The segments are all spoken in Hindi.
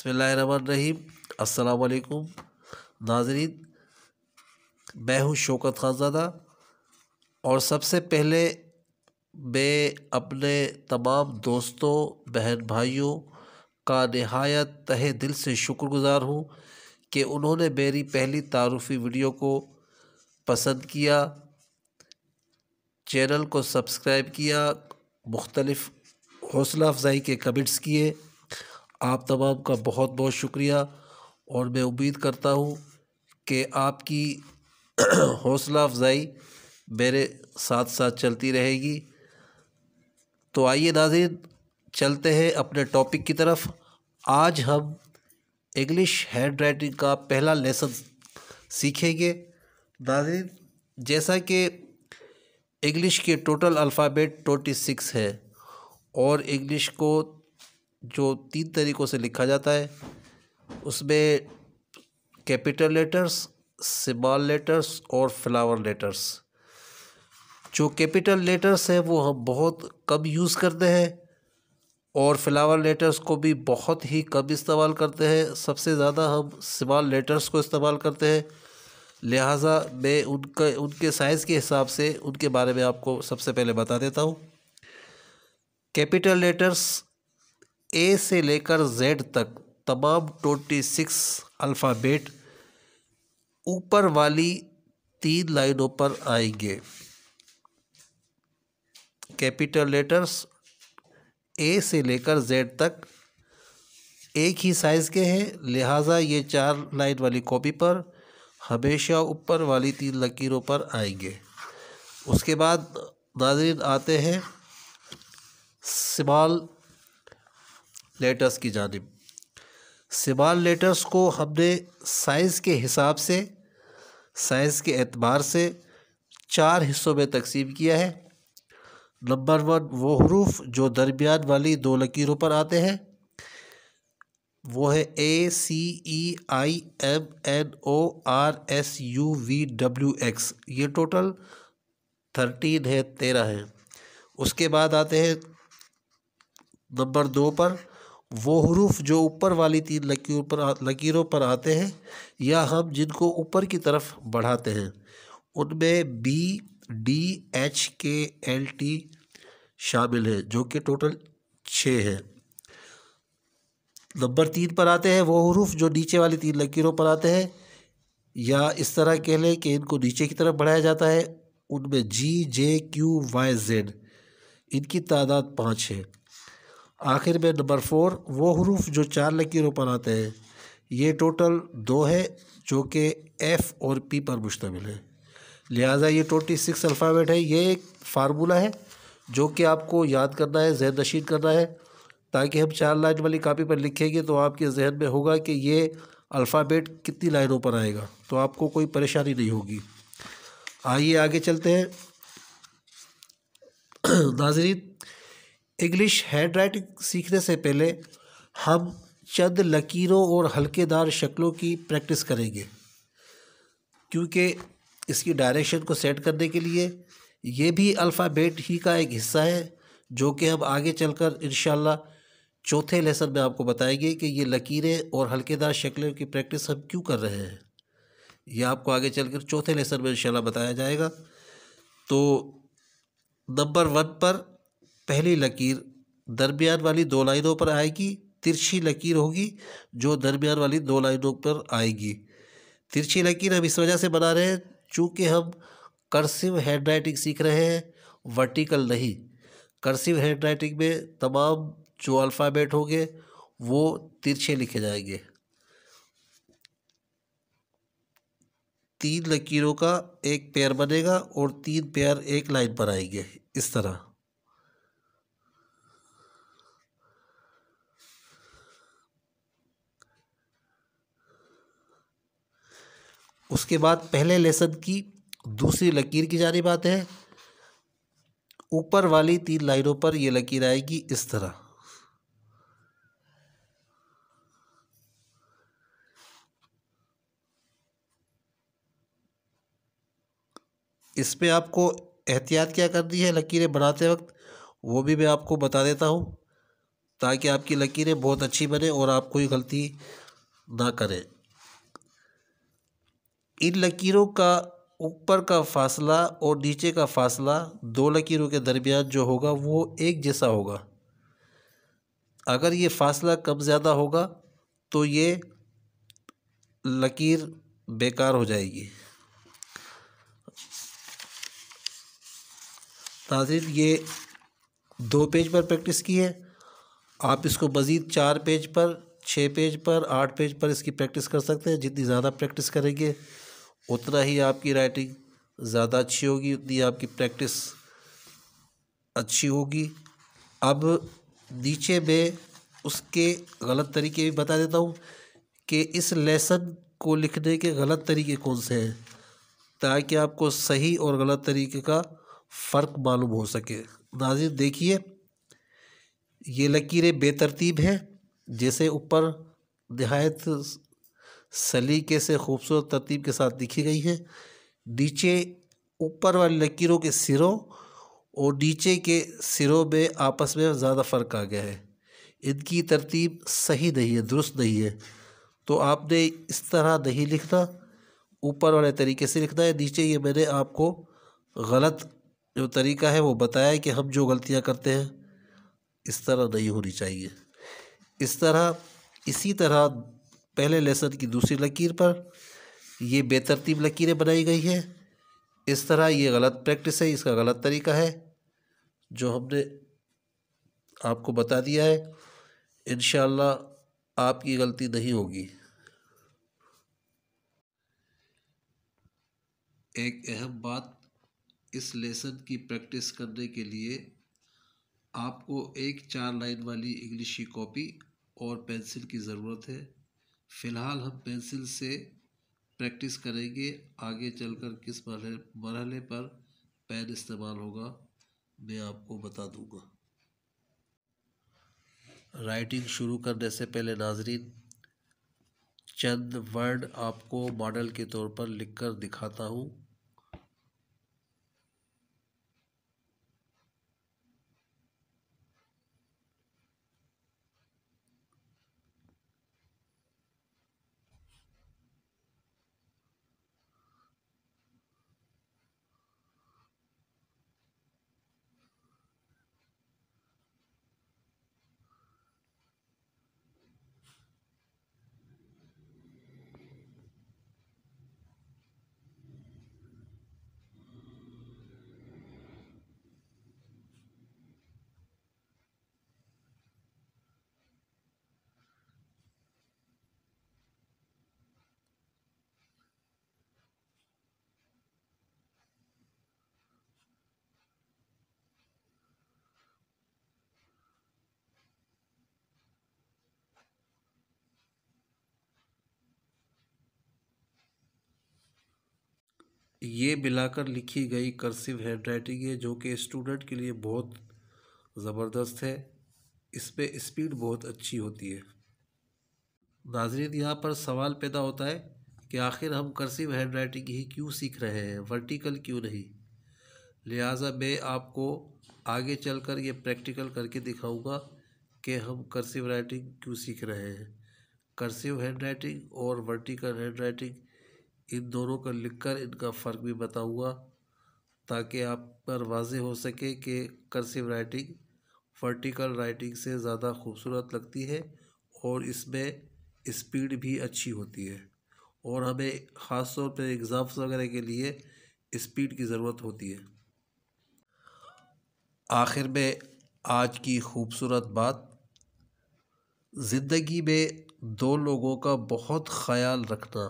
बिस्मिल्लाहिर्रहमानिर्रहीम। अस्सलाम वालेकुम नाज़रीन, मैं हूँ शौकत खानज़ादा और सबसे पहले मैं अपने तमाम दोस्तों बहन भाइयों का नहायत तहे दिल से शुक्रगुज़ार हूँ कि उन्होंने मेरी पहली तारुफ़ी वीडियो को पसंद किया, चैनल को सब्सक्राइब किया, मुख्तलिफ़ हौसला अफजाई के कमेंट्स किए। आप तमाम का बहुत बहुत शुक्रिया और मैं उम्मीद करता हूँ कि आपकी हौसला अफजाई मेरे साथ साथ चलती रहेगी। तो आइए नाज़रीन, चलते हैं अपने टॉपिक की तरफ। आज हम इंग्लिश हैंड राइटिंग का पहला लेसन सीखेंगे। नाज़रीन, जैसा कि इंग्लिश के टोटल अल्फ़ाबेट 26 है और इंग्लिश को जो 3 तरीक़ों से लिखा जाता है उसमें कैपिटल लेटर्स, स्मॉल लेटर्स और फ्लावर लेटर्स। जो कैपिटल लेटर्स है वो हम बहुत कम यूज़ करते हैं और फ्लावर लेटर्स को भी बहुत ही कम इस्तेमाल करते हैं। सबसे ज़्यादा हम स्मॉल लेटर्स को इस्तेमाल करते हैं, लिहाजा मैं उनके साइज़ के हिसाब से उनके बारे में आपको सबसे पहले बता देता हूँ। कैपिटल लेटर्स ए से लेकर जेड तक तमाम 26 अल्फ़ाबेट ऊपर वाली 3 लाइनों पर आएंगे। कैपिटल लेटर्स ए से लेकर जेड तक एक ही साइज़ के हैं, लिहाजा ये 4 लाइन वाली कॉपी पर हमेशा ऊपर वाली 3 लकीरों पर आएंगे। उसके बाद नाज़रीन आते हैं स्मॉल लेटर्स की जानिब। स्मॉल लेटर्स को हमने साइज़ के हिसाब से, साइज़ के एतबार से 4 हिस्सों में तकसीम किया है। नंबर 1 वो हरूफ जो दरमियान वाली 2 लकीरों पर आते हैं, वो है ACEIMNORSUVWX। ये टोटल 13 है, 13 है। उसके बाद आते हैं नंबर 2 पर वो हरूफ जो ऊपर वाली 3 लकीरों पर आते हैं या हम जिनको ऊपर की तरफ बढ़ाते हैं, उनमें BDHKLT शामिल है, जो कि टोटल 6 है। नंबर 3 पर आते हैं वो हरूफ जो नीचे वाली 3 लकीरों पर आते हैं या इस तरह कह लें कि इनको नीचे की तरफ बढ़ाया जाता है, उनमें GJQYZ, इनकी तादाद 5 है। आखिर में नंबर 4 वो हरूफ जो 4 लकीरों पर आते हैं, ये टोटल 2 है जो कि F और P पर मुश्तमिल है, लिहाजा ये 26 अल्फ़ाबेट है। ये एक फार्मूला है जो कि आपको याद करना है, ज़हन नशीन करना है, ताकि हम 4 लाइन वाली कापी पर लिखेंगे तो आपके जहन में होगा कि ये अल्फ़ाबेट कितनी लाइनों पर आएगा, तो आपको कोई परेशानी नहीं होगी। आइए आगे चलते हैं। नाज़रीन, इंग्लिश हैंड राइटिंग सीखने से पहले हम चंद लकीरों और हल्केदार शक्लों की प्रैक्टिस करेंगे, क्योंकि इसकी डायरेक्शन को सेट करने के लिए ये भी अल्फ़ाबेट ही का एक हिस्सा है, जो कि हम आगे चलकर इंशाल्लाह चौथे लेसन में आपको बताएंगे कि ये लकीरें और हल्केदार शक्लों की प्रैक्टिस हम क्यों कर रहे हैं। यह आपको आगे चलकर चौथे लेसन में इंशाल्लाह बताया जाएगा। तो नंबर 1 पर पहली लकीर दरमियान वाली 2 लाइनों पर आएगी, तिरछी लकीर होगी जो दरमियान वाली 2 लाइनों पर आएगी। तिरछी लकीर हम इस वजह से बना रहे हैं चूँकि हम कर्सिव हैंड राइटिंग सीख रहे हैं, वर्टिकल नहीं। कर्सिव हैंड राइटिंग में तमाम जो अल्फ़ाबेट होंगे वो तिरछे लिखे जाएंगे। 3 लकीरों का एक पेयर बनेगा और 3 पेयर एक लाइन पर आएंगे, इस तरह। उसके बाद पहले लेसन की दूसरी लकीर की जानिब आते हैं। ऊपर वाली 3 लाइनों पर यह लकीर आएगी इस तरह। इसमें आपको एहतियात क्या करनी है लकीरें बनाते वक्त, वो भी मैं आपको बता देता हूँ। ताकि आपकी लकीरें बहुत अच्छी बने और आप कोई गलती ना करें। इन लकीरों का ऊपर का फासला और नीचे का फासला दो लकीरों के दरमियान जो होगा वो एक जैसा होगा। अगर ये फासला कम ज़्यादा होगा तो ये लकीर बेकार हो जाएगी। नाज़रीन, ये 2 पेज पर प्रैक्टिस की है। आप इसको मज़ीद 4 पेज पर, 6 पेज पर, 8 पेज पर इसकी प्रैक्टिस कर सकते हैं। जितनी ज़्यादा प्रैक्टिस करेंगे उतना ही आपकी राइटिंग ज़्यादा अच्छी होगी, उतनी आपकी प्रैक्टिस अच्छी होगी। अब नीचे में उसके गलत तरीके भी बता देता हूँ कि इस लेसन को लिखने के गलत तरीके कौन से हैं, ताकि आपको सही और गलत तरीके का फ़र्क मालूम हो सके। नाज़रीन देखिए, ये लकीरें बेतरतीब हैं। जैसे ऊपर नहायत सलीके से खूबसूरत तरतीब के साथ लिखी गई है, नीचे ऊपर वाली लकीरों के सिरों और नीचे के सिरों में आपस में ज़्यादा फ़र्क आ गया है। इनकी तरतीब सही नहीं है, दुरुस्त नहीं है। तो आपने इस तरह नहीं लिखना, ऊपर वाले तरीके से लिखना है। नीचे ये मैंने आपको गलत जो तरीका है वो बताया है कि हम जो गलतियाँ करते हैं इस तरह नहीं होनी चाहिए। इस तरह, इसी तरह पहले लेसन की दूसरी लकीर पर ये बेतरतीब लकीरें बनाई गई हैं। इस तरह ये गलत प्रैक्टिस है, इसका गलत तरीका है जो हमने आपको बता दिया है। इंशाअल्लाह आपकी गलती नहीं होगी। एक अहम बात, इस लेसन की प्रैक्टिस करने के लिए आपको एक 4 लाइन वाली इंग्लिश की कॉपी और पेंसिल की ज़रूरत है। फ़िलहाल हम पेंसिल से प्रैक्टिस करेंगे। आगे चलकर किस मरहले पर पेन इस्तेमाल होगा मैं आपको बता दूंगा। राइटिंग शुरू करने से पहले नाज़रीन चंद वर्ड आपको मॉडल के तौर पर लिखकर दिखाता हूँ। ये मिलाकर लिखी गई कर्सिव हैंडराइटिंग है जो कि स्टूडेंट के लिए बहुत ज़बरदस्त है। इस पे स्पीड बहुत अच्छी होती है। नाज़रीन, यहाँ पर सवाल पैदा होता है कि आखिर हम कर्सिव हैंडराइटिंग ही क्यों सीख रहे हैं, वर्टिकल क्यों नहीं। लिहाजा मैं आपको आगे चलकर ये प्रैक्टिकल करके दिखाऊंगा कि हम कर्सिव राइटिंग क्यों सीख रहे हैं। कर्सिव हैंडराइटिंग और वर्टिकल हैंडराइटिंग, इन दोनों का लिखकर इनका फ़र्क भी बताऊंगा, ताकि आप पर वाज़ेह हो सके कि कर्सिव राइटिंग वर्टिकल राइटिंग से ज़्यादा खूबसूरत लगती है और इसमें स्पीड भी अच्छी होती है और हमें ख़ास तौर पर एग्ज़ाम्स वगैरह के लिए स्पीड की ज़रूरत होती है। आखिर में आज की खूबसूरत बात, ज़िंदगी में 2 लोगों का बहुत ख़याल रखना।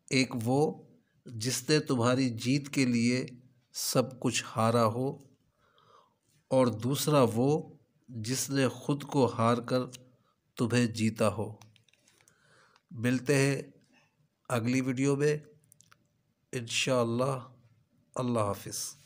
एक वो जिसने तुम्हारी जीत के लिए सब कुछ हारा हो और दूसरा वो जिसने खुद को हार कर तुम्हें जीता हो। मिलते हैं अगली वीडियो में इंशाअल्लाह। अल्लाह हाफ़िज़।